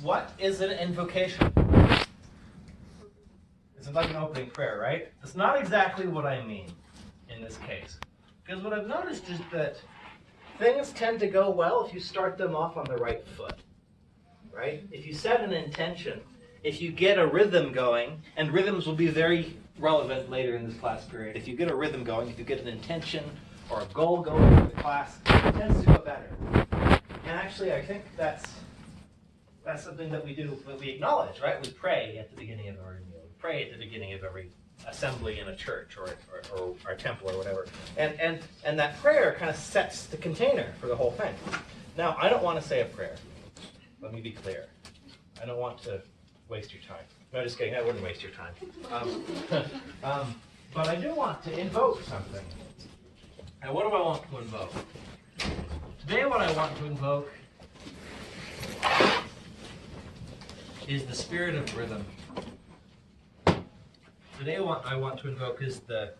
What is an invocation? It's like an opening prayer, right? That's not exactly what I mean in this case. Because what I've noticed is that things tend to go well if you start them off on the right foot, right? If you set an intention, if you get a rhythm going, and rhythms will be very relevant later in this class period. If you get a rhythm going, if you get an intention or a goal going for the class, it tends to go better. And actually, I think that's something that we do, that we acknowledge, right? We pray at the beginning of every meal. We pray at the beginning of every assembly in a church or our temple or whatever. And that prayer kind of sets the container for the whole thing. Now, I don't want to say a prayer. Let me be clear. I don't want to waste your time. No, just kidding. I wouldn't waste your time. But I do want to invoke something. And what do I want to invoke? Today what I want to invoke is the spirit of rhythm. Today what I want to invoke is the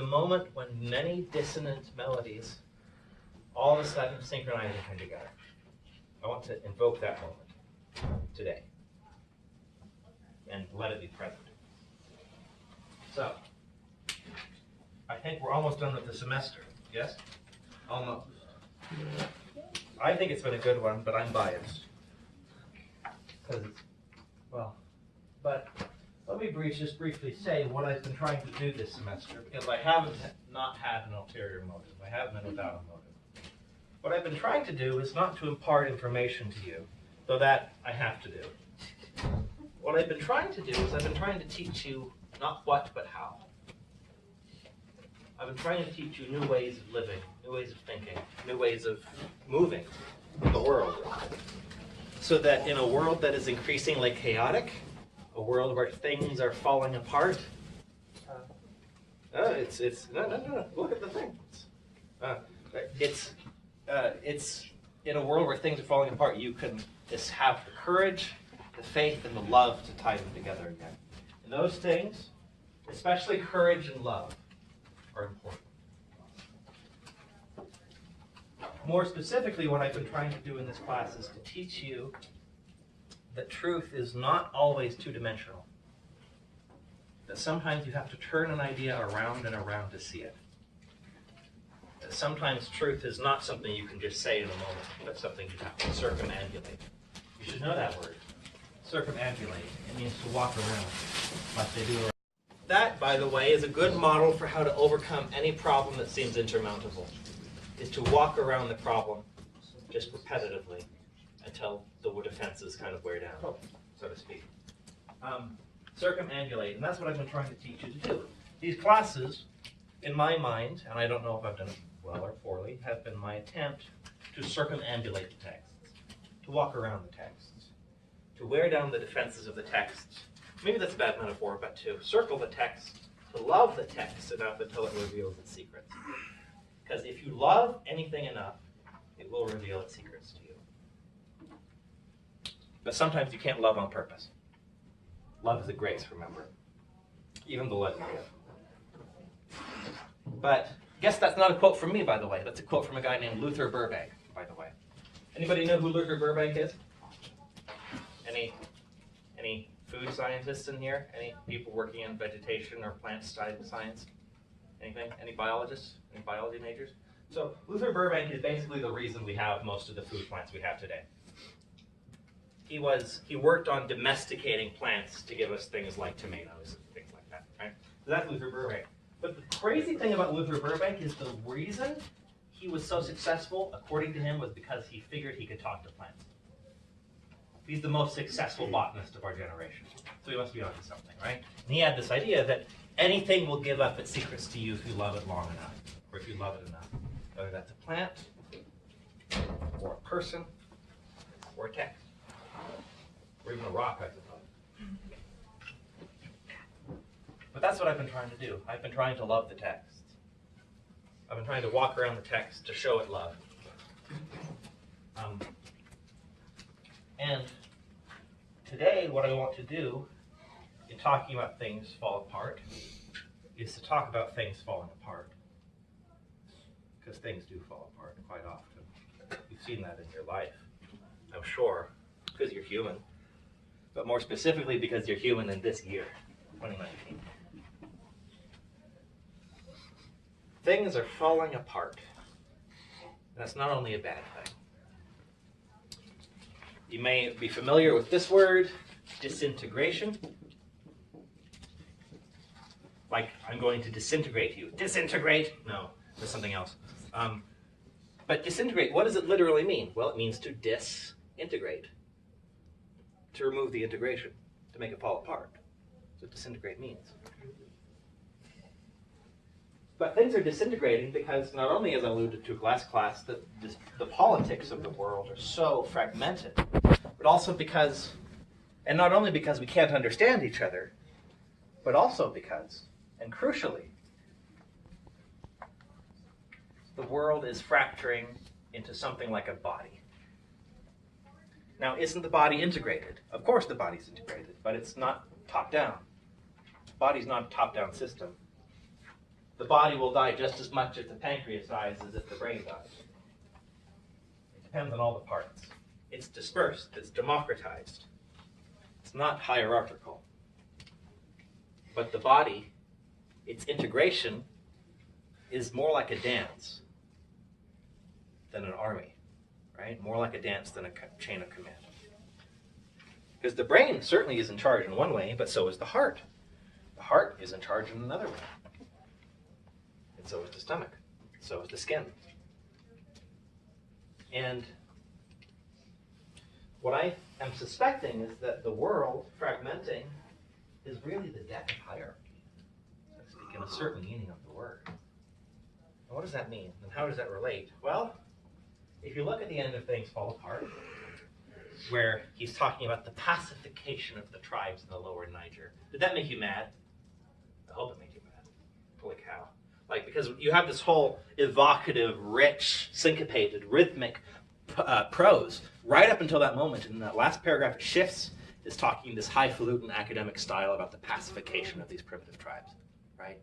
moment when many dissonant melodies all of a sudden synchronize and come together. I want to invoke that moment today and let it be present. So, I think we're almost done with the semester. Yes? Almost. I think it's been a good one, but I'm biased. But let me just briefly say what I've been trying to do this semester, because I haven't not had an ulterior motive. I haven't been without a motive. What I've been trying to do is not to impart information to you, though that I have to do. What I've been trying to do is I've been trying to teach you not what, but how. I've been trying to teach you new ways of living, new ways of thinking, new ways of moving in the world. So that in a world that is increasingly chaotic, a world where things are falling apart, no, look at the thing. It's in a world where things are falling apart, you can just have the courage, the faith, and the love to tie them together again. And those things, especially courage and love, are important. More specifically, what I've been trying to do in this class is to teach you that truth is not always two-dimensional. That sometimes you have to turn an idea around and around to see it. That sometimes truth is not something you can just say in a moment, but something you have to circumambulate. You should know that word. Circumambulate. It means to walk around like they do around. That, by the way, is a good model for how to overcome any problem that seems insurmountable, is to walk around the problem just repetitively until the defenses kind of wear down, so to speak. Circumambulate, and that's what I've been trying to teach you to do. These classes, in my mind, and I don't know if I've done it well or poorly, have been my attempt to circumambulate the texts, to walk around the texts, to wear down the defenses of the text. Maybe that's a bad metaphor, but to circle the text, to love the text enough until it reveals its secrets. Because if you love anything enough, it will reveal its secrets to you. But sometimes you can't love on purpose. Love is a grace, remember. Even the lesbian. But guess that's not a quote from me, by the way. That's a quote from a guy named Luther Burbank, by the way. Anybody know who Luther Burbank is? Any food scientists in here? Any people working in vegetation or plant science? Anything? Any biologists? Any biology majors? So Luther Burbank is basically the reason we have most of the food plants we have today. He worked on domesticating plants to give us things like tomatoes and things like that, right? So that's Luther Burbank. But the crazy thing about Luther Burbank is the reason he was so successful, according to him, was because he figured he could talk to plants. He's the most successful botanist of our generation. So he must be onto something, right? And he had this idea that anything will give up its secrets to you if you love it long enough, or if you love it enough. Whether that's a plant, or a person, or a text, or even a rock, I suppose. But that's what I've been trying to do. I've been trying to love the text. I've been trying to walk around the text to show it love. And today, what I want to do in talking about things fall apart is to talk about things falling apart. Because things do fall apart quite often. You've seen that in your life, I'm sure. because you're human, but more specifically because you're human in this year, 2019. Things are falling apart. And that's not only a bad thing. You may be familiar with this word, disintegration. Like, I'm going to disintegrate you. Disintegrate? No, that's something else. But disintegrate, what does it literally mean? Well, it means to disintegrate. To remove the integration, to make it fall apart. That's what disintegrate means. But things are disintegrating because not only, as I alluded to last class, that the politics of the world are so fragmented, but also because, and not only because we can't understand each other, but also because, and crucially, the world is fracturing into something like a body. Now, isn't the body integrated? Of course the body's integrated, but it's not top-down. The body's not a top-down system. The body will die just as much if the pancreas dies as if the brain dies. It depends on all the parts. It's dispersed, it's democratized. It's not hierarchical. But the body, its integration, is more like a dance than an army, right? More like a dance than a chain of command. Because the brain certainly is in charge in one way, but so is the heart. The heart is in charge in another way. And so is the stomach. So is the skin. And what I am suspecting is that the world fragmenting is really the death of hierarchy, so to speak, in a certain meaning of the word. And what does that mean? And how does that relate? Well, if you look at the end of Things Fall Apart, where he's talking about the pacification of the tribes in the lower Niger, did that make you mad? I hope it made you mad. Holy cow. Like, because you have this whole evocative, rich, syncopated, rhythmic prose right up until that moment. In that last paragraph, it shifts. It's talking this highfalutin academic style about the pacification of these primitive tribes, right?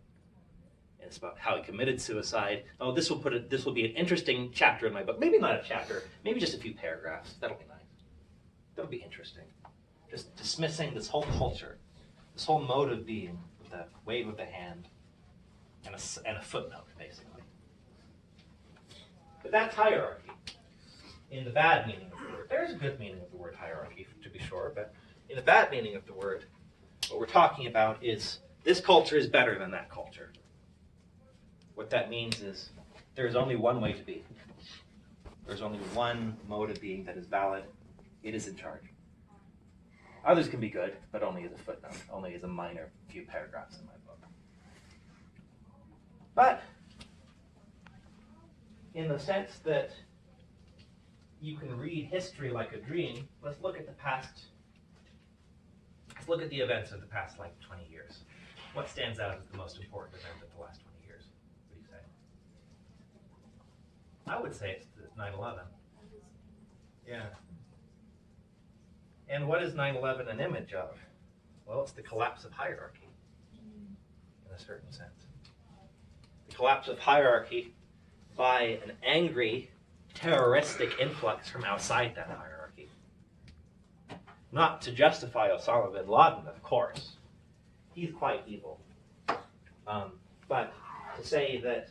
And it's about how he committed suicide. Oh, this will be an interesting chapter in my book. Maybe not a chapter, maybe just a few paragraphs. That'll be nice. That'll be interesting. Just dismissing this whole culture, this whole mode of being, with a wave of the hand and a footnote, basically. But that's hierarchy in the bad meaning of the word. There's a good meaning of the word hierarchy, to be sure, but in the bad meaning of the word, what we're talking about is this culture is better than that culture. What that means is there is only one way to be. There's only one mode of being that is valid. It is in charge. Others can be good, but only as a footnote, only as a minor few paragraphs in my book. But in the sense that you can read history like a dream, let's look at the past. Let's look at the events of the past, 20 years. What stands out as the most important event of the last 20 years? What do you say? I would say it's 9/11. Yeah. And what is 9/11 an image of? Well, it's the collapse of hierarchy, in a certain sense. The collapse of hierarchy by an angry, terroristic influx from outside that hierarchy. Not to justify Osama bin Laden, of course. He's quite evil. But to say that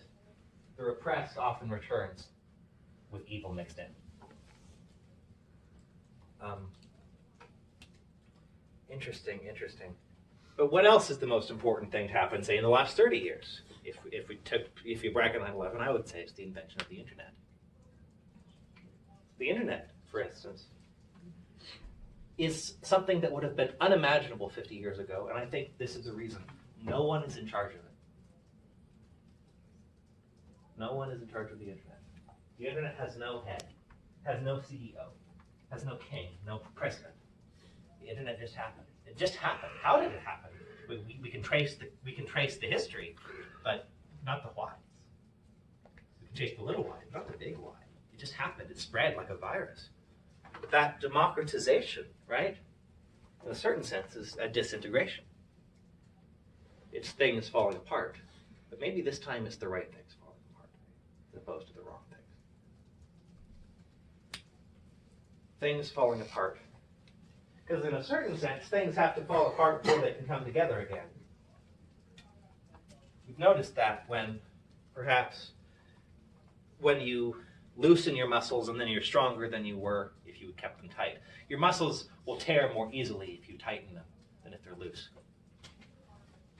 the repressed often returns with evil mixed in. Interesting. But what else is the most important thing to happen, say, in the last 30 years? If you bracket 9/11, I would say it's the invention of the internet. The internet, for instance, is something that would have been unimaginable 50 years ago, and I think this is the reason. No one is in charge of it. No one is in charge of the internet. The internet has no head, has no CEO, has no king, no president. The internet just happened. It just happened. How did it happen? We can trace the history, but not the whys. We can trace the little why, not the big why. It just happened. It spread like a virus. But that democratization, right, in a certain sense, is a disintegration. It's things falling apart. But maybe this time it's the right things falling apart, as opposed to the wrong things. Things falling apart. Because in a certain sense, things have to fall apart before they can come together again. You've noticed that when, perhaps, when you loosen your muscles and then you're stronger than you were if you kept them tight. Your muscles will tear more easily if you tighten them than if they're loose.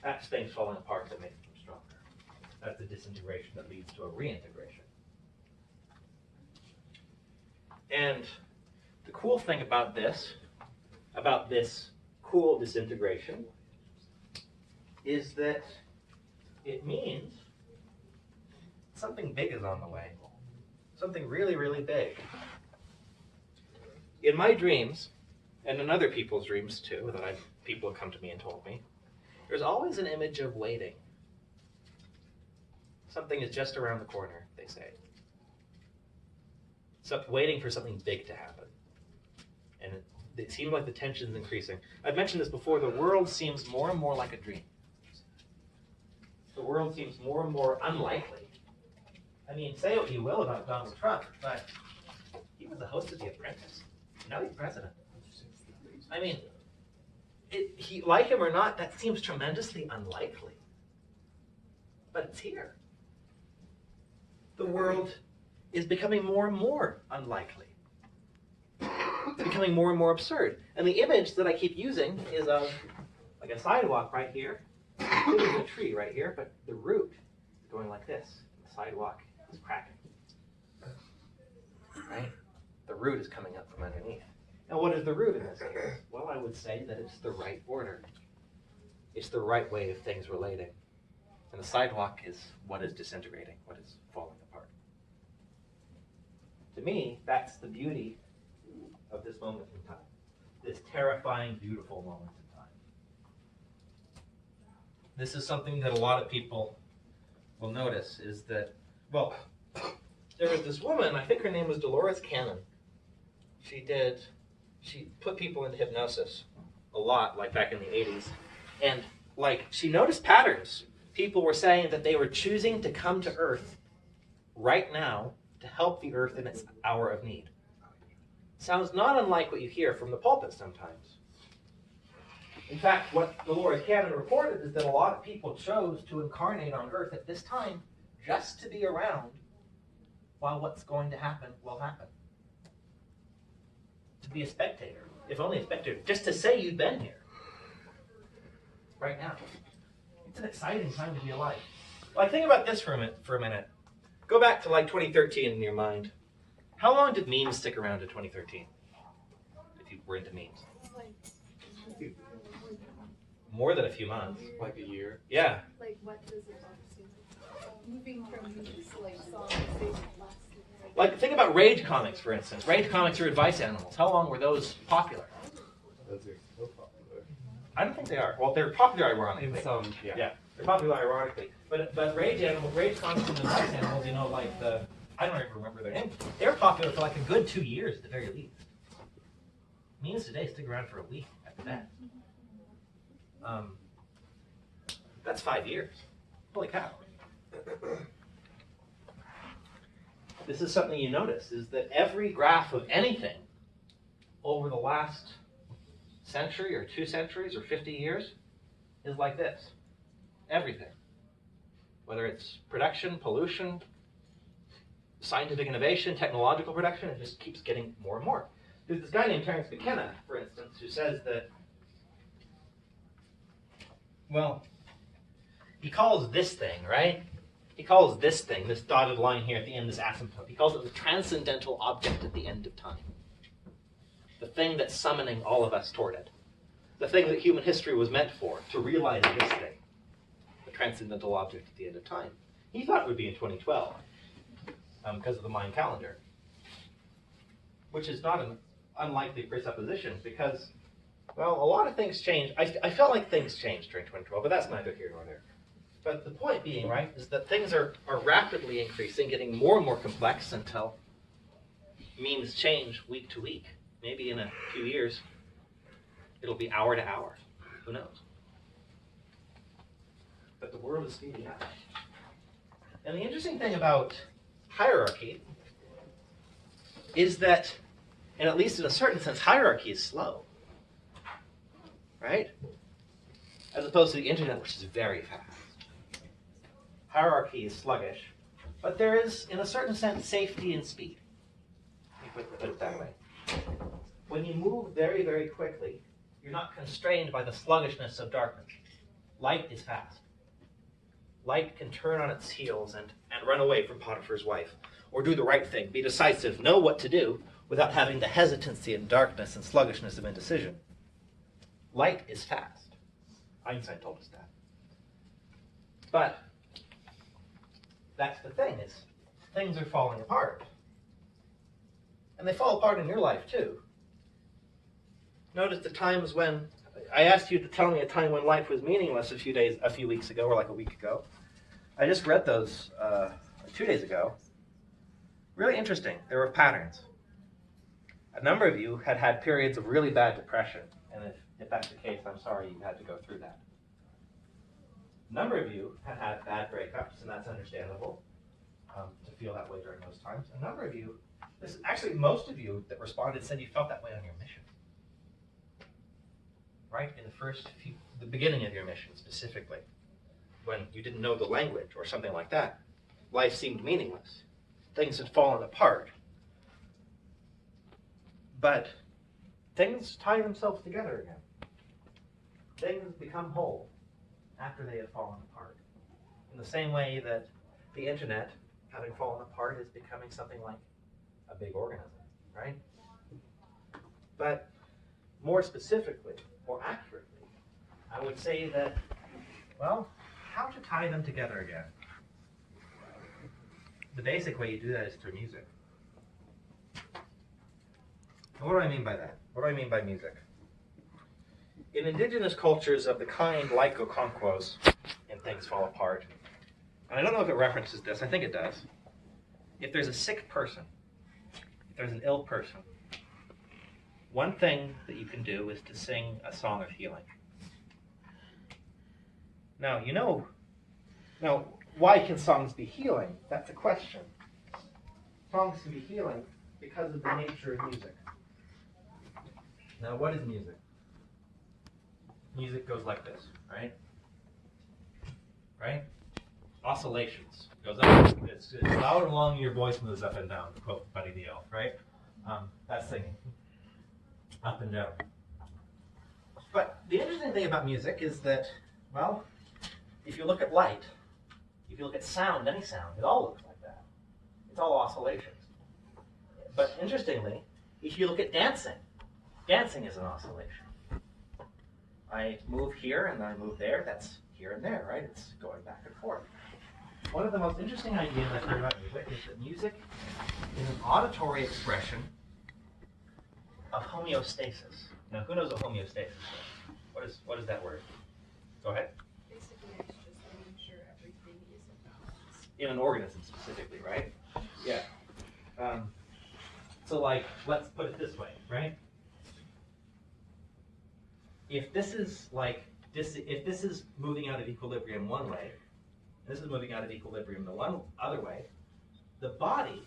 That's things falling apart that make them stronger. That's the disintegration that leads to a reintegration. And the cool thing about this cool disintegration, is that it means something big is on the way. Something really, really big. In my dreams, and in other people's dreams too, that people have come to me and told me, there's always an image of waiting. Something is just around the corner, they say. So waiting for something big to happen. And it seems like the tension's increasing. I've mentioned this before, the world seems more and more like a dream. The world seems more and more unlikely. I mean, say what you will about Donald Trump, but he was the host of The Apprentice. Now he's president. I mean, like him or not, that seems tremendously unlikely. But it's here. The world is becoming more and more unlikely. It's becoming more and more absurd. And the image that I keep using is of like a sidewalk right here. There's a tree right here, but the root is going like this. The sidewalk is cracking. Right? The root is coming up from underneath. And what is the root in this case? Well, I would say that it's the right order. It's the right way of things relating. And the sidewalk is what is disintegrating, what is falling apart. To me, that's the beauty of this moment in time. This terrifying, beautiful moment in time. This is something that a lot of people will notice, is that, well, there was this woman, I think her name was Dolores Cannon. She put people into hypnosis a lot, like back in the 80s. And like, she noticed patterns. People were saying that they were choosing to come to Earth right now to help the Earth in its hour of need. Sounds not unlike what you hear from the pulpit sometimes. In fact, what Dolores Cannon reported is that a lot of people chose to incarnate on Earth at this time just to be around while what's going to happen will happen. To be a spectator, if only a spectator, just to say you've been here right now. It's an exciting time to be alive. Like, think about this for a minute. Go back to like 2013 in your mind. How long did memes stick around to 2013? If you were into memes. More than a few months. Like a year. Yeah. Like, what does it moving from these like songs last? Like, think about Rage comics, for instance. Rage comics are advice animals. How long were those popular? Those are so popular. I don't think they are. Well, they're popular ironically. In some, yeah. Yeah, they're popular ironically. But Rage comics and advice animals, you know, like I don't even remember their name. They were popular for like a good 2 years at the very least. Memes today stick around for a week at the best. That's 5 years. Holy cow. This is something you notice, is that every graph of anything over the last century or 2 centuries or 50 years is like this. Everything. Whether it's production, pollution, scientific innovation, technological production, it just keeps getting more and more. There's this guy named Terence McKenna, for instance, who says that, well, he calls this thing, right? He calls this thing, this dotted line here at the end, this asymptote, he calls it the transcendental object at the end of time. The thing that's summoning all of us toward it. The thing that human history was meant for, to realize this thing. The transcendental object at the end of time. He thought it would be in 2012, because of the Mayan calendar. Which is not an unlikely presupposition, because, well, a lot of things changed. I felt like things changed during 2012, but that's neither here nor there. But the point being, right, is that things are rapidly increasing, getting more and more complex until memes change week to week. Maybe in a few years, it'll be hour to hour. Who knows? But the world is speeding up. And the interesting thing about hierarchy is that, and at least in a certain sense, hierarchy is slow. right? As opposed to the internet, which is very fast. Hierarchy is sluggish, but there is, in a certain sense, safety in speed. Let me put it that way. When you move very, very quickly, you're not constrained by the sluggishness of darkness. Light is fast. Light can turn on its heels and run away from Potiphar's wife, or do the right thing, be decisive, know what to do, without having the hesitancy and darkness and sluggishness of indecision. Light is fast. Einstein told us that. But that's the thing, is things are falling apart. And they fall apart in your life too. Notice the times when I asked you to tell me a time when life was meaningless a few weeks ago, or like a week ago. I just read those 2 days ago. Really interesting. There were patterns. A number of you had periods of really bad depression, and if that's the case, I'm sorry you had to go through that. A number of you had bad breakups, and that's understandable to feel that way during those times. A number of you, actually most of you that responded said you felt that way on your mission. Right? In the beginning of your mission specifically, when you didn't know the language or something like that, life seemed meaningless. Things had fallen apart. But things tie themselves together again. Things become whole after they have fallen apart. In the same way that the internet, having fallen apart, is becoming something like a big organism, right? But more specifically, more accurately, I would say that, well, how to tie them together again? The basic way you do that is through music. And what do I mean by that? What do I mean by music? In indigenous cultures of the kind like Okonkwo's and Things Fall Apart, and I don't know if it references this, I think it does. If there's a sick person, if there's an ill person, one thing that you can do is to sing a song of healing. Now, why can songs be healing? That's a question. Songs can be healing because of the nature of music. Now, what is music? Music goes like this, right? Right? Oscillations. Goes up. It's loud and long, your voice moves up and down, to quote Buddy the Elf, right? That's singing. Up and down. But the interesting thing about music is that, well, if you look at light, if you look at sound, any sound, it all looks like that. It's all oscillations. But interestingly, if you look at dancing, dancing is an oscillation. I move here and then I move there, that's here and there, right? It's going back and forth. One of the most interesting ideas I've heard about music is that music is an auditory expression of homeostasis. Now, who knows what homeostasis is? What is that word? Go ahead. Basically, it's just making sure everything is in balance. In an organism specifically, right? Yeah. So, like, let's put it this way, right? If this is if this is moving out of equilibrium one way, and this is moving out of equilibrium the one other way, the body,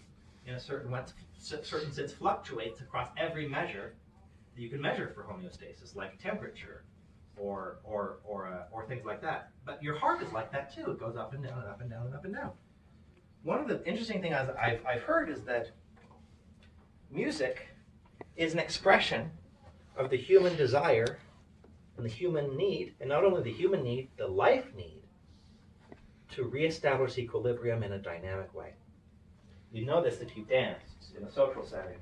in a certain sense, fluctuates across every measure that you can measure for homeostasis, like temperature or things like that. But your heart is like that too. It goes up and down and up and down and up and down. One of the interesting things I've heard is that music is an expression of the human desire and the human need, and not only the human need, the life need, to reestablish equilibrium in a dynamic way. You know this if you dance in a social setting.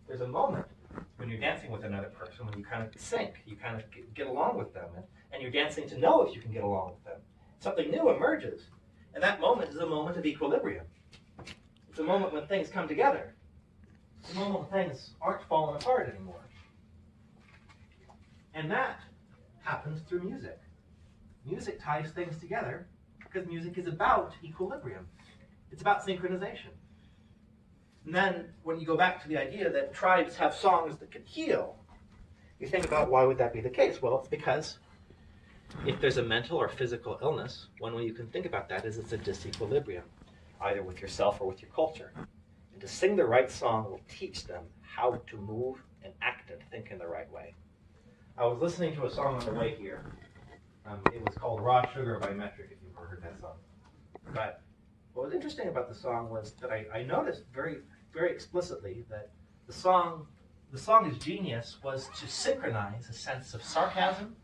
There's a moment when you're dancing with another person, when you kind of sync, you kind of get along with them, and you're dancing to know if you can get along with them. Something new emerges, and that moment is a moment of equilibrium. It's a moment when things come together. It's a moment when things aren't falling apart anymore. And that happens through music. Music ties things together because music is about equilibrium. It's about synchronization. And then when you go back to the idea that tribes have songs that can heal, you think about why would that be the case? Well, it's because if there's a mental or physical illness, one way you can think about that is it's a disequilibrium, either with yourself or with your culture. And to sing the right song will teach them how to move and act and think in the right way. I was listening to a song on the way here. It was called Raw Sugar by Metric, if you've ever heard that song. But what was interesting about the song was that I noticed very, very explicitly that the song's genius was to synchronize a sense of sarcasm,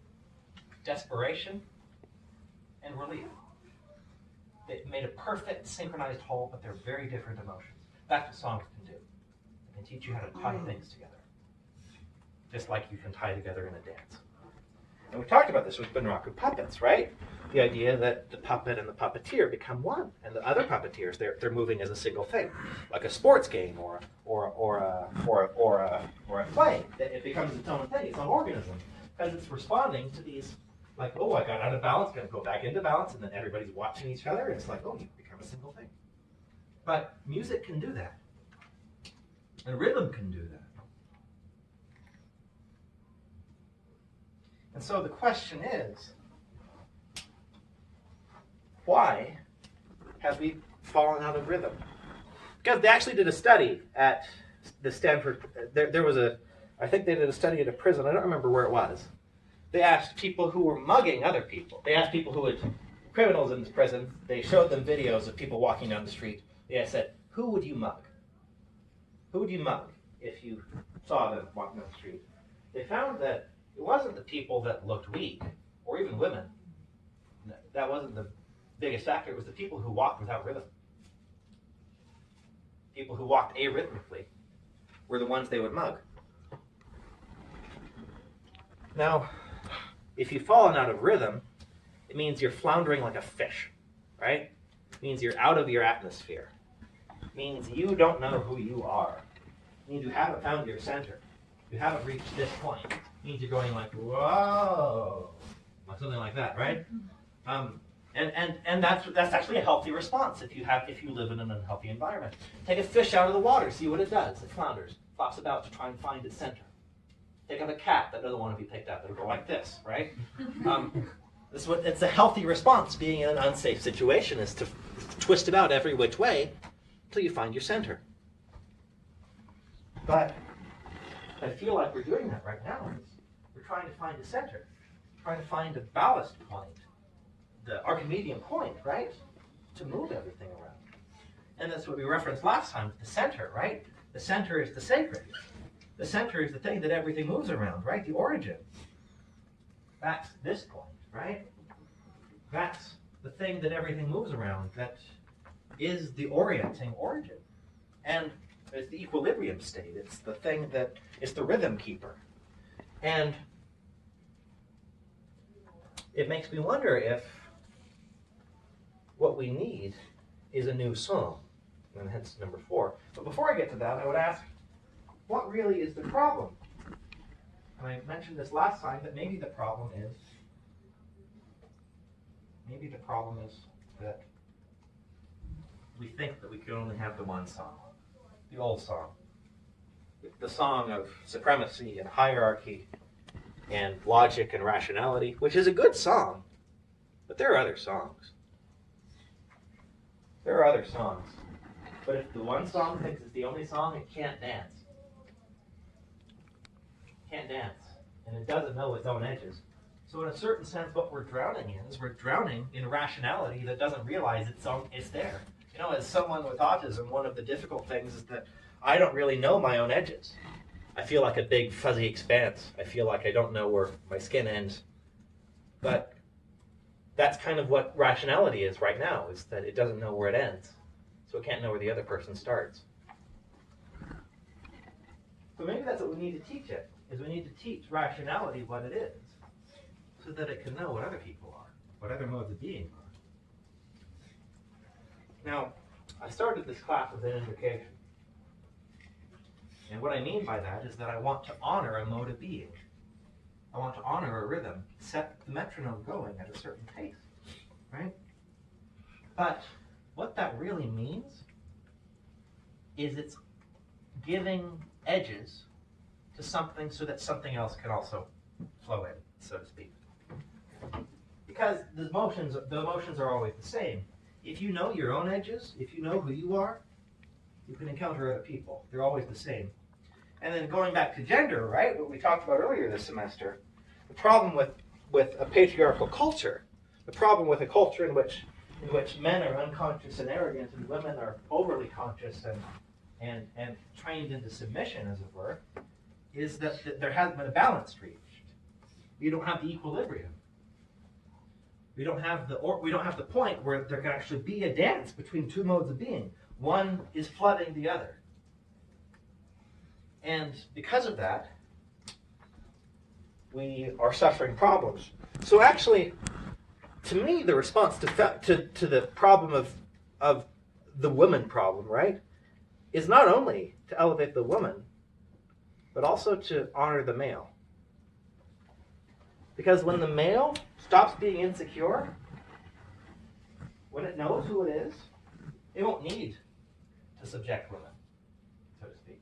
desperation, and relief. It made a perfect synchronized whole, but they're very different emotions. That's what songs can do. They can teach you how to tie things together, just like you can tie together in a dance. And we talked about this with Bunraku puppets, right? The idea that the puppet and the puppeteer become one, and the other puppeteers they're moving as a single thing, like a sports game or a play. It becomes its own thing, its own organism, because it's responding to these. Like, oh, I got out of balance, going to go back into balance, and then everybody's watching each other, and it's like, oh, you become a single thing. But music can do that. And rhythm can do that. And so the question is, why have we fallen out of rhythm? Because they actually did a study at the Stanford, I think they did a study at a prison, I don't remember where it was. They asked people who were mugging other people. They asked people who had criminals in this prison. They showed them videos of people walking down the street. They said, who would you mug? Who would you mug if you saw them walking down the street? They found that it wasn't the people that looked weak, or even women. That wasn't the biggest factor. It was the people who walked without rhythm. People who walked arrhythmically were the ones they would mug. Now, if you've fallen out of rhythm, it means you're floundering like a fish, right? It means you're out of your atmosphere. It means you don't know who you are. It means you haven't found your center. You haven't reached this point. It means you're going like, whoa, or something like that, right? And that's actually a healthy response if you live in an unhealthy environment. Take a fish out of the water, see what it does. It flounders, flops about to try and find its center. Take up a cat that doesn't want to be picked up. It'll go like this, right? It's a healthy response. Being in an unsafe situation is to twist about every which way until you find your center. But I feel like we're doing that right now. We're trying to find a center, trying to find a ballast point, the Archimedean point, right? To move everything around. And that's what we referenced last time, the center, right? The center is the sacred. The center is the thing that everything moves around, right? The origin. That's this point, right? That's the thing that everything moves around, that is the orienting origin. And it's the equilibrium state. It's the thing that is the rhythm keeper. And it makes me wonder if what we need is a new song, and hence number 4. But before I get to that, I would ask, what really is the problem? And I mentioned this last time, that maybe the problem is that we think that we can only have the one song, the old song, the song of supremacy and hierarchy and logic and rationality, which is a good song, but there are other songs. There are other songs. But if the one song thinks it's the only song, it can't dance. Can't dance, and it doesn't know its own edges. So in a certain sense, what we're drowning in is we're drowning in rationality that doesn't realize it's there. You know, as someone with autism, one of the difficult things is that I don't really know my own edges. I feel like a big fuzzy expanse. I feel like I don't know where my skin ends. But that's kind of what rationality is right now, is that it doesn't know where it ends. So it can't know where the other person starts. So maybe that's what we need to teach it, is we need to teach rationality what it is, so that it can know what other people are, what other modes of being are. Now, I started this class with an invocation. And what I mean by that is that I want to honor a mode of being. I want to honor a rhythm, set the metronome going at a certain pace, right? But what that really means is it's giving edges to something so that something else can also flow in, so to speak. Because the emotions are always the same. If you know your own edges, if you know who you are, you can encounter other people. They're always the same. And then going back to gender, right, what we talked about earlier this semester, the problem with a patriarchal culture, the problem with a culture in which men are unconscious and arrogant and women are overly conscious and trained into submission, as it were, is that there hasn't been a balance reached. You don't have the equilibrium. We don't have the point where there can actually be a dance between two modes of being. One is flooding the other. And because of that, we are suffering problems. So actually, to me, the response to the problem of the woman problem, right, is not only to elevate the woman, but also to honor the male. Because when the male stops being insecure, when it knows who it is, it won't need to subject women, so to speak.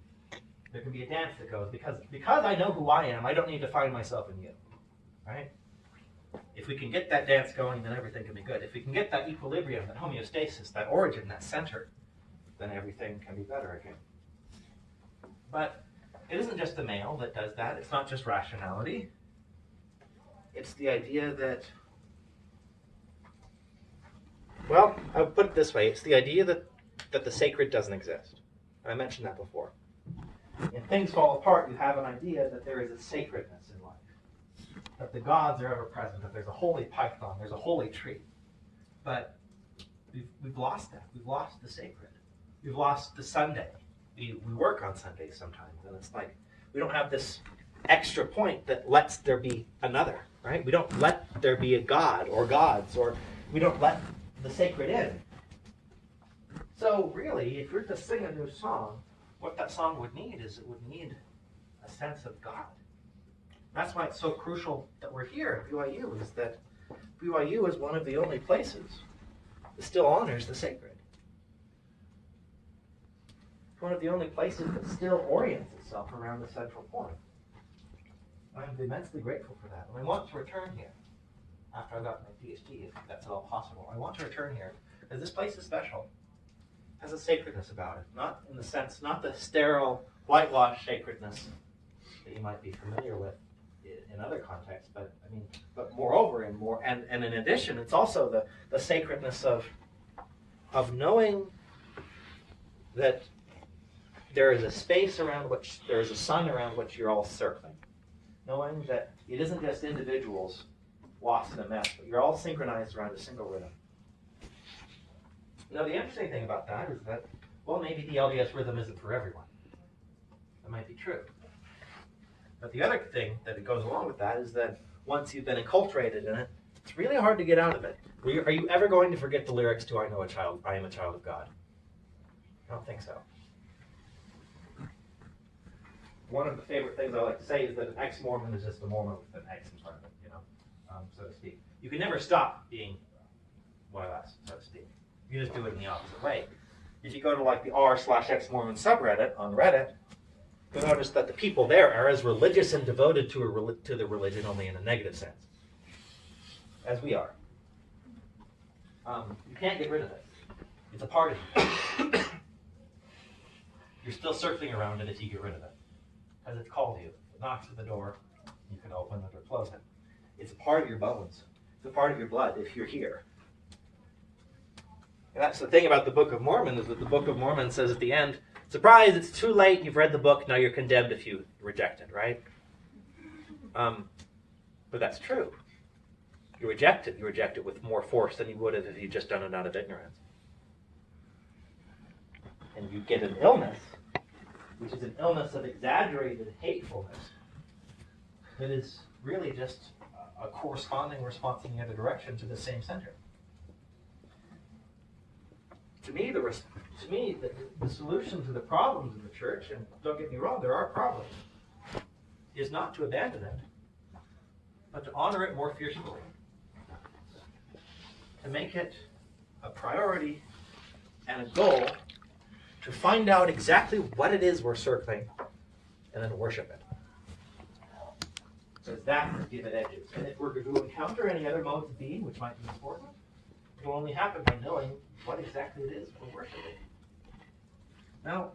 There can be a dance that goes, because I know who I am, I don't need to find myself in you, right? If we can get that dance going, then everything can be good. If we can get that equilibrium, that homeostasis, that origin, that center, then everything can be better again. But it isn't just the male that does that. It's not just rationality. It's the idea that, well, I would put it this way. It's the idea that the sacred doesn't exist. I mentioned that before. When things fall apart, you have an idea that there is a sacredness in life. That the gods are ever present, that there's a holy python, there's a holy tree. But we've lost that. We've lost the sacred. We've lost the Sunday. We work on Sundays sometimes, and it's like we don't have this extra point that lets there be another, right? We don't let there be a god or gods, or we don't let the sacred in. So really, if you're to sing a new song, what that song would need is it would need a sense of God. That's why it's so crucial that we're here at BYU, is that BYU is one of the only places that still honors the sacred. It's one of the only places that still orients itself around the central point. I'm immensely grateful for that. And I want to return here after I got my PhD, if that's at all possible. I want to return here because this place is special. It has a sacredness about it. Not in the sense, not the sterile, whitewashed sacredness that you might be familiar with in other contexts, but moreover and in addition, it's also the sacredness of knowing that there is a space around which, there is a sun around which you're all circling. Knowing that it isn't just individuals lost in a mess, but you're all synchronized around a single rhythm. Now, the interesting thing about that is that, well, maybe the LDS rhythm isn't for everyone. That might be true. But the other thing that it goes along with that is that once you've been enculturated in it, it's really hard to get out of it. Are you ever going to forget the lyrics to I am a child of God? I don't think so. One of the favorite things I like to say is that an ex-Mormon is just a Mormon with an X in front of it, so to speak. You can never stop being one of us, so to speak. You just do it in the opposite way. If you go to like the r/ex-Mormon subreddit on Reddit, you'll notice that the people there are as religious and devoted to the religion, only in a negative sense, as we are. You can't get rid of it. It's a part of you. You're still circling around it if you get rid of it. Because it's called you. It knocks at the door. You can open it or close it. It's a part of your bones. It's a part of your blood if you're here. And that's the thing about the Book of Mormon, is that the Book of Mormon says at the end, surprise, it's too late, you've read the book, now you're condemned if you reject it, right? But that's true. You reject it with more force than you would have if you'd just done it out of ignorance. And you get an illness, which is an illness of exaggerated hatefulness, that is really just a corresponding response in the other direction to the same center. To me, the solution to the problems in the church, and don't get me wrong, there are problems, is not to abandon it, but to honor it more fiercely. To make it a priority and a goal to find out exactly what it is we're circling and then worship it. Because that will give it edges. And if we're going to encounter any other modes of being, which might be important, it will only happen by knowing what exactly it is we're worshiping. Now,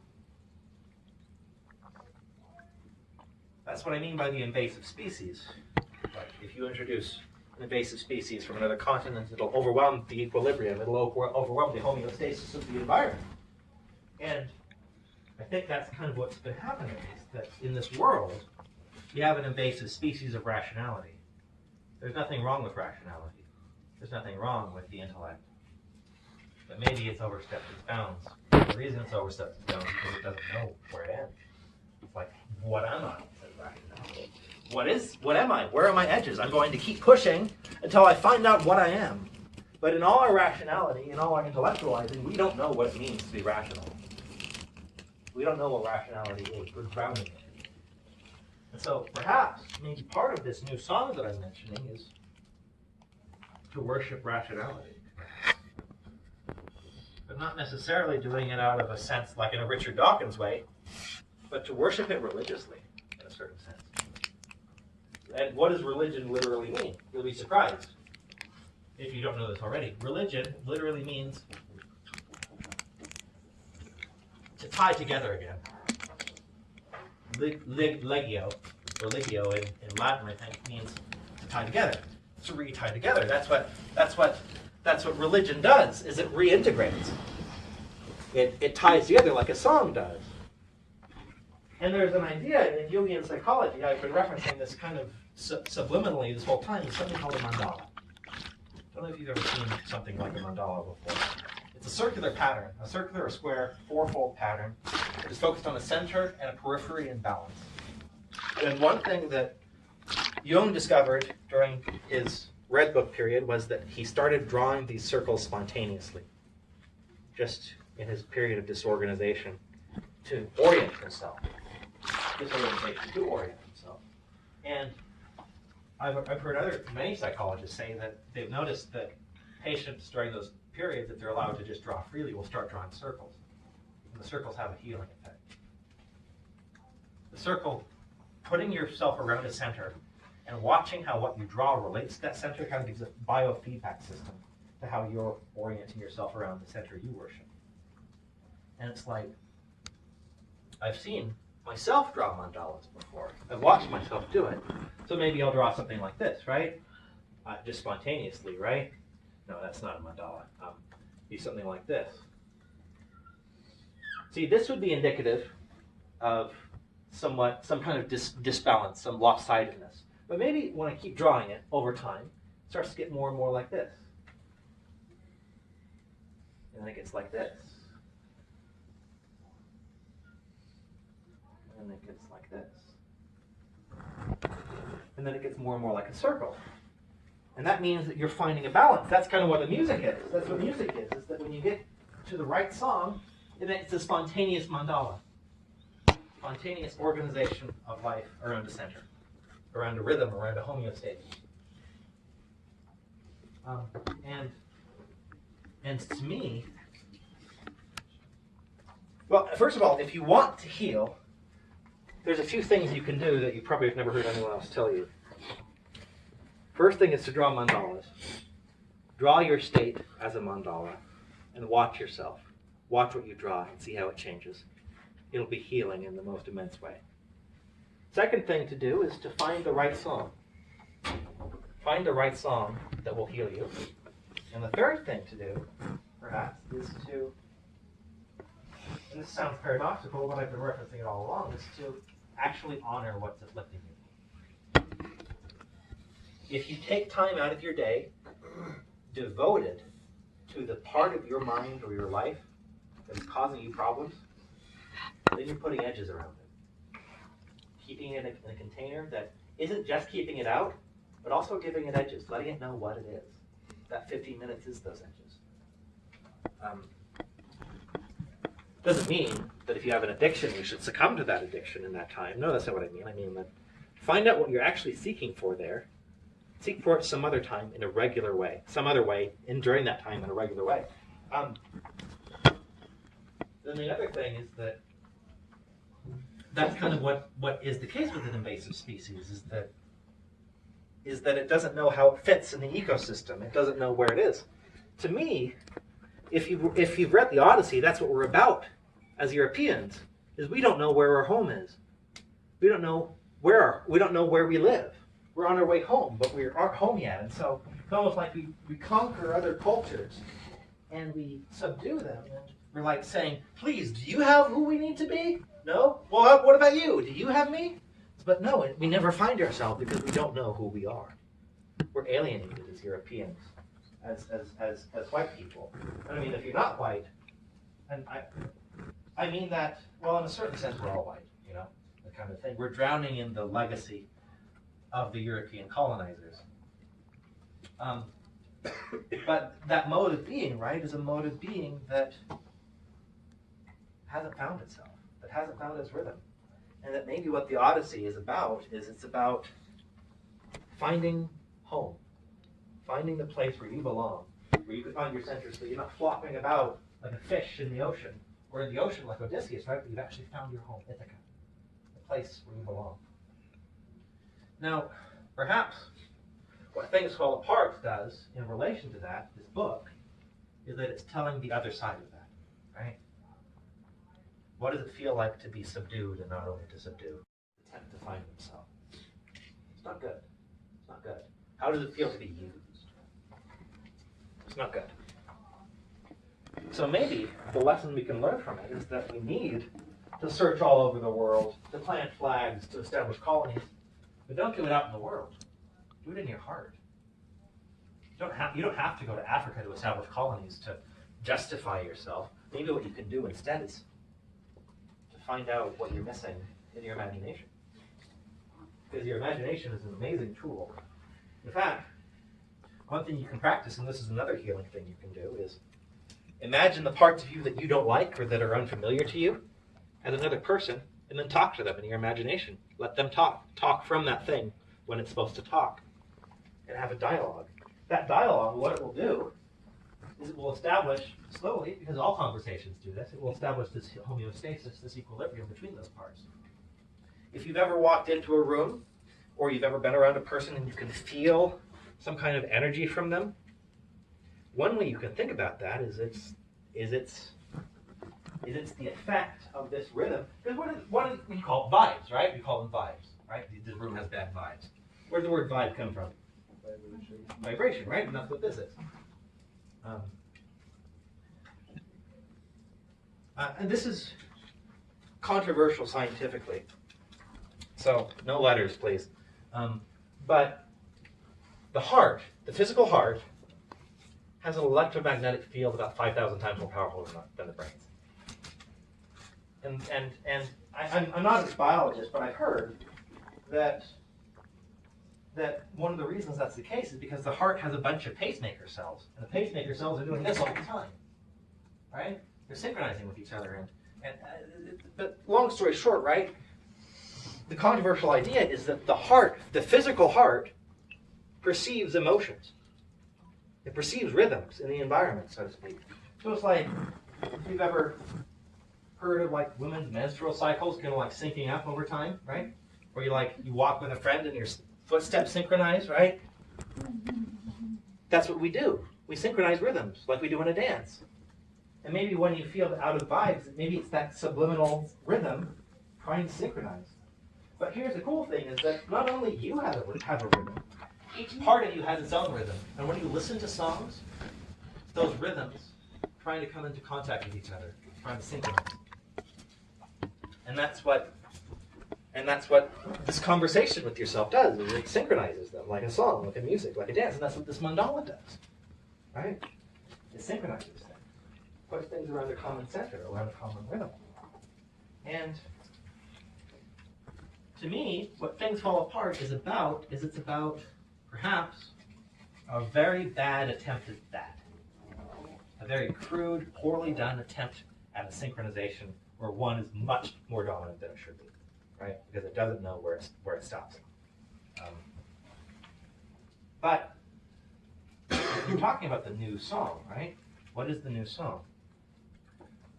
that's what I mean by the invasive species. Like if you introduce an invasive species from another continent, it'll overwhelm the equilibrium. It'll overwhelm the homeostasis of the environment. And I think that's kind of what's been happening, is that in this world, you have an invasive species of rationality. There's nothing wrong with rationality. There's nothing wrong with the intellect. But maybe it's overstepped its bounds. The reason it's overstepped its bounds is because it doesn't know where it ends. It's like, what am I? Says rationality. What am I? Where are my edges? I'm going to keep pushing until I find out what I am. But in all our rationality, in all our intellectualizing, we don't know what it means to be rational. We don't know what rationality is. We're drowning in it. And so perhaps, maybe part of this new song that I'm mentioning is to worship rationality. But not necessarily doing it out of a sense like in a Richard Dawkins way, but to worship it religiously in a certain sense. And what does religion literally mean? You'll be surprised if you don't know this already. Religion literally means to tie together again. Legio, or legio in Latin, I think, means to tie together. To re-tie together. That's what religion does, is it reintegrates. It ties together like a song does. And there's an idea in Jungian psychology, I've been referencing this kind of subliminally this whole time, is something called a mandala. I don't know if you've ever seen something like a mandala before. It's a circular pattern, a circular or square, fourfold pattern. It is focused on a center and a periphery and balance. And one thing that Jung discovered during his Red Book period was that he started drawing these circles spontaneously, just in his period of disorganization, to orient himself. Disorientation, to orient himself. And I've heard many psychologists say that they've noticed that patients during those periods, if they're allowed to just draw freely, will start drawing circles. And the circles have a healing effect. The circle, putting yourself around a center and watching how what you draw relates to that center kind of gives a biofeedback system to how you're orienting yourself around the center you worship. And it's like, I've seen myself draw mandalas before. I've watched myself do it. So maybe I'll draw something like this, right? Just spontaneously, right? No, that's not a mandala. Be something like this. See, this would be indicative of some kind of disbalance, some lopsidedness. But maybe when I keep drawing it over time, it starts to get more and more like this. And then it gets like this. And then it gets like this. And then it gets more and more like a circle. And that means that you're finding a balance. That's kind of what the music is. That's what music is that when you get to the right song, it's a spontaneous mandala. Spontaneous organization of life around a center, around a rhythm, around a homeostasis. And to me, well, first of all, if you want to heal, there's a few things you can do that you probably have never heard anyone else tell you. First thing is to draw mandalas. Draw your state as a mandala and watch yourself. Watch what you draw and see how it changes. It'll be healing in the most immense way. Second thing to do is to find the right song. Find the right song that will heal you. And the third thing to do, perhaps, is to, and this sounds paradoxical, but I've been referencing it all along, is to actually honor what's afflicting you. If you take time out of your day devoted to the part of your mind or your life that is causing you problems, then you're putting edges around it. Keeping it in a container that isn't just keeping it out, but also giving it edges, letting it know what it is. That 15 minutes is those edges. Doesn't mean that if you have an addiction, you should succumb to that addiction in that time. No, that's not what I mean. I mean that find out what you're actually seeking for there. Seek for it some other time in a regular way, some other way, and during that time in a regular way. Then the other thing is that that's kind of what is the case with an invasive species, is that it doesn't know how it fits in the ecosystem. It doesn't know where it is. To me, if you've read the Odyssey, that's what we're about as Europeans, is we don't know where our home is. We don't know where we live. we're on our way home, but we aren't home yet. And so it's almost like we conquer other cultures and we subdue them. And we're like saying, please, do you have who we need to be? No? Well, what about you? Do you have me? But no, we never find ourselves because we don't know who we are. We're alienated as Europeans, as white people. And I mean, if you're not white, and I mean that, well, in a certain sense, we're all white, you know, that kind of thing. We're drowning in the legacy of the European colonizers. But that mode of being, right, is a mode of being that hasn't found itself, that hasn't found its rhythm. And that maybe what the Odyssey is about is it's about finding home, finding the place where you belong, where you can find your center so you're not flopping about like a fish in the ocean, or in the ocean like Odysseus, right? But you've actually found your home, Ithaca, the place where you belong. Now, perhaps what Things Fall Apart does in relation to that, this book, is that it's telling the other side of that, right? What does it feel like to be subdued and not only to subdue? Attempt to find themselves. It's not good. It's not good. How does it feel to be used? It's not good. So maybe the lesson we can learn from it is that we need to search all over the world, to plant flags, to establish colonies, but don't do it out in the world. Do it in your heart. You don't have to go to Africa to establish colonies to justify yourself. Maybe what you can do instead is find out what you're missing in your imagination. Because your imagination is an amazing tool. In fact, one thing you can practice, and this is another healing thing you can do, is imagine the parts of you that you don't like or that are unfamiliar to you as another person, and then talk to them in your imagination. Let them talk. Talk from that thing when it's supposed to talk. And have a dialogue. That dialogue, what it will do is it will establish slowly, because all conversations do this, it will establish this homeostasis, this equilibrium between those parts. If you've ever walked into a room, or you've ever been around a person and you can feel some kind of energy from them, one way you can think about that is it's the effect of this rhythm. Because what do we call vibes, right? We call them vibes, right? This room has bad vibes. Where does the word vibe come from? Vibration, right? And that's what this is. And this is controversial scientifically. So no letters, please. But the heart, the physical heart, has an electromagnetic field about 5,000 times more powerful than the brains. And I'm not a biologist, but I've heard that one of the reasons that's the case is because the heart has a bunch of pacemaker cells, and the pacemaker cells are doing this all the time, right? They're synchronizing with each other, but long story short, right? The controversial idea is that the heart, the physical heart, perceives emotions. It perceives rhythms in the environment, so to speak. So it's like, if you've ever heard of like women's menstrual cycles kind of like syncing up over time, right? Or you walk with a friend and your footsteps synchronize, right? That's what we do. We synchronize rhythms like we do in a dance. And maybe when you feel out of vibes, maybe it's that subliminal rhythm trying to synchronize. But here's the cool thing is that not only you have a rhythm, each part of you has its own rhythm. And when you listen to songs, those rhythms trying to come into contact with each other, trying to synchronize. And that's what this conversation with yourself does. It synchronizes them like a song, like a music, like a dance. And that's what this mandala does, right? It synchronizes things. Puts things around a common center, around a common rhythm. And to me, what Things Fall Apart is about perhaps a very bad attempt at that. A very crude, poorly done attempt at a synchronization where one is much more dominant than it should be, right? Because it doesn't know where it stops. But you're talking about the new song, right? What is the new song?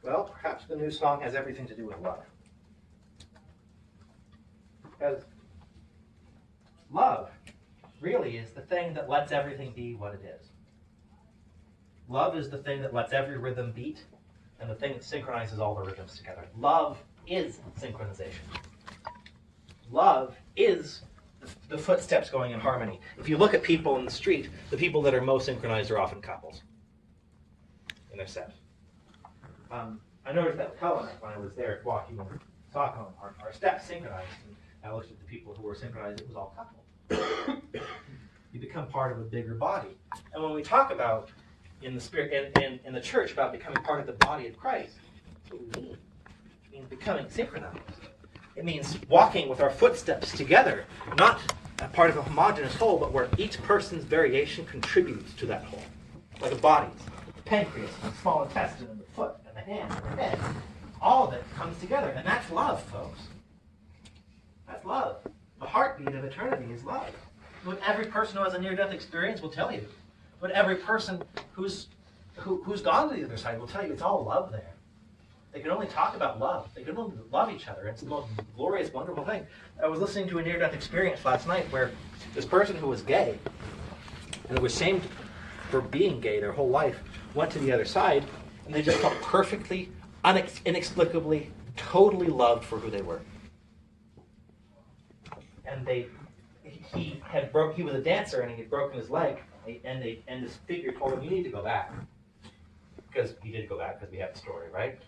Well, perhaps the new song has everything to do with love. Because love really is the thing that lets everything be what it is. Love is the thing that lets every rhythm beat and the thing that synchronizes all the rhythms together. Love is synchronization. Love is the footsteps going in harmony. If you look at people in the street, the people that are most synchronized are often couples in their steps. I noticed that with Helen when I was there walking in Stockholm, our steps synchronized. And I looked at the people who were synchronized, it was all couple. You become part of a bigger body. And when we talk about in the spirit in the church about becoming part of the body of Christ, that's what we mean. It means becoming synchronized. It means walking with our footsteps together, not a part of a homogeneous whole, but where each person's variation contributes to that whole. Like the bodies, the pancreas, and the small intestine, and the foot, and the hand, and the head. All of it comes together, and that's love, folks. That's love. The heartbeat of eternity is love. What every person who has a near-death experience will tell you. What every person who's gone to the other side will tell you. It's all love there. They can only talk about love. They can only love each other. It's the most glorious, wonderful thing. I was listening to a near-death experience last night where this person who was gay and was shamed for being gay their whole life went to the other side, and they just felt perfectly, inexplicably, totally loved for who they were. And he was a dancer and he had broken his leg, and this figure told him, "You need to go back." Because he did go back, because we have the story, right?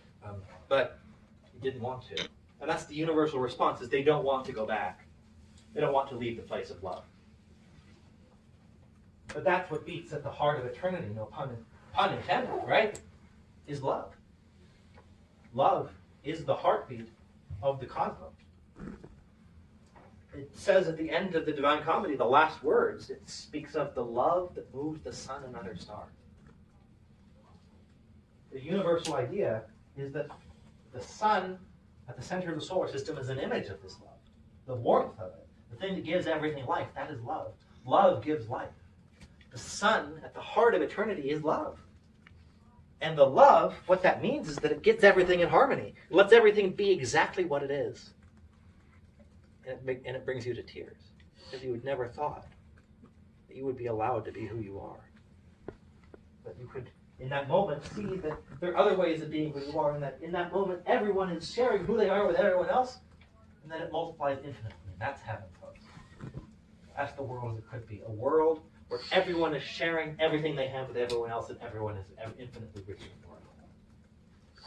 But he didn't want to. And that's the universal response, is they don't want to go back. They don't want to leave the place of love. But that's what beats at the heart of eternity, no pun intended, right? Is love. Love is the heartbeat of the cosmos. It says at the end of the Divine Comedy, the last words, it speaks of the love that moves the sun and other stars. The universal idea is that the sun at the center of the solar system is an image of this love. The warmth of it, the thing that gives everything life, that is love. Love gives life. The sun at the heart of eternity is love. And the love, what that means is that it gets everything in harmony. It lets everything be exactly what it is. And it brings you to tears. Because you would never thought that you would be allowed to be who you are. But you could, in that moment, see that there are other ways of being who you are, and that in that moment, everyone is sharing who they are with everyone else, and then it multiplies infinitely. That's heaven, folks. That's the world as it could be. A world where everyone is sharing everything they have with everyone else, and everyone is infinitely rich in world.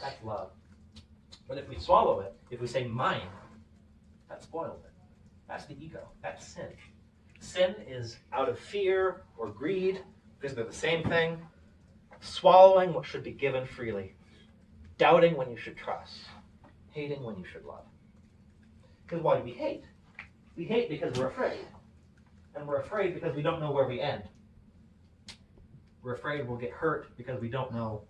That's love. But if we swallow it, if we say mine, that spoils it. That's the ego. That's sin. Sin is out of fear or greed, because they're the same thing. Swallowing what should be given freely. Doubting when you should trust. Hating when you should love. Because why do we hate? We hate because we're afraid. And we're afraid because we don't know where we end. We're afraid we'll get hurt because we don't know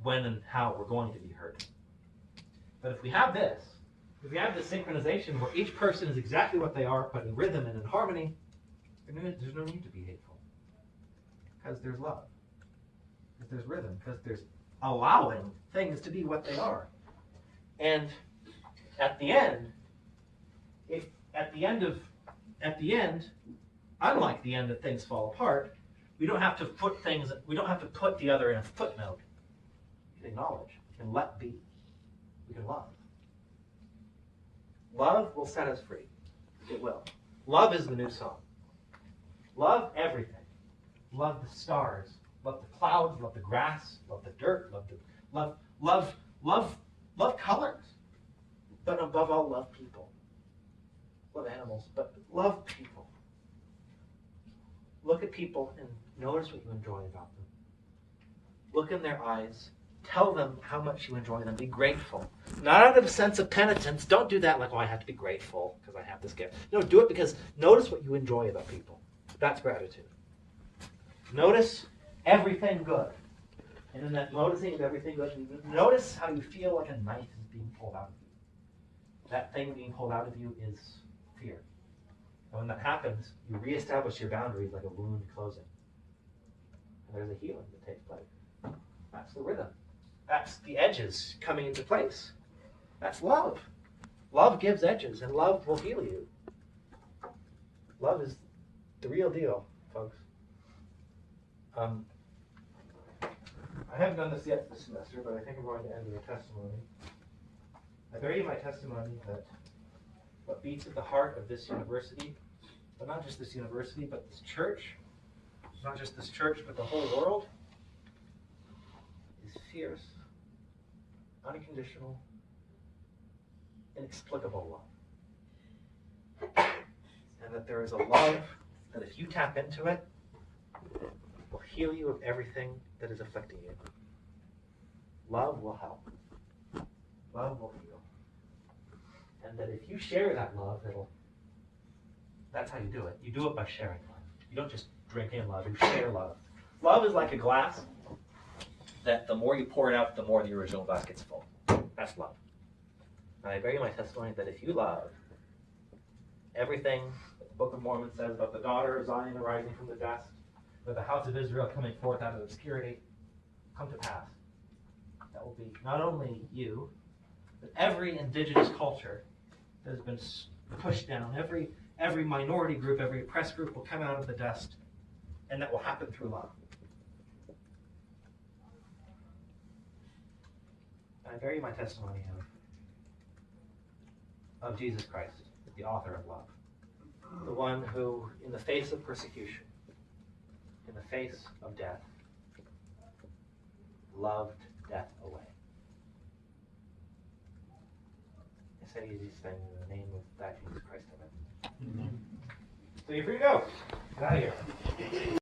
when and how we're going to be hurt. But if we have this synchronization where each person is exactly what they are, but in rhythm and in harmony, there's no need to be hateful. Because there's love. Because there's rhythm. Because there's allowing things to be what they are. And at the end, unlike the end that things fall apart, we don't have to put the other in a footnote. We can acknowledge. We can let be. We can love. Love will set us free. It will. Love is the new song. Love everything. Love the stars. Love the clouds. Love the grass. Love the dirt. Love colors. But above all, love people. Love animals, but love people. Look at people and notice what you enjoy about them. Look in their eyes. Tell them how much you enjoy them. Be grateful. Not out of a sense of penitence. Don't do that like, oh, I have to be grateful because I have this gift. No, do it because notice what you enjoy about people. That's gratitude. Notice everything good. And in that noticing of everything good, notice how you feel like a knife is being pulled out of you. That thing being pulled out of you is fear. And when that happens, you reestablish your boundaries like a wound closing. And there's a healing that takes place. That's the rhythm. That's the edges coming into place. That's love. Love gives edges, and love will heal you. Love is the real deal, folks. I haven't done this yet this semester, but I think I'm going to end with a testimony. I bear you my testimony that what beats at the heart of this university, but not just this university, but this church, not just this church, but the whole world, is fierce, unconditional, inexplicable love. And that there is a love that if you tap into it, will heal you of everything that is afflicting you. Love will help. Love will heal. And that if you share that love, that's how you do it. You do it by sharing love. You don't just drink in love, you share love. Love is like a glass that the more you pour it out, the more the original glass gets full. That's love. And I bear you my testimony that if you love everything that the Book of Mormon says about the daughter of Zion arising from the dust, with the house of Israel coming forth out of obscurity, come to pass. That will be not only you, but every indigenous culture that has been pushed down, every minority group, every oppressed group will come out of the dust, and that will happen through love. And I bear you my testimony of Jesus Christ, the author of love, the one who, in the face of persecution, in the face of death, loved death away. I say these things in the name of that Jesus Christ. Amen. So you're free to go. Get out of here.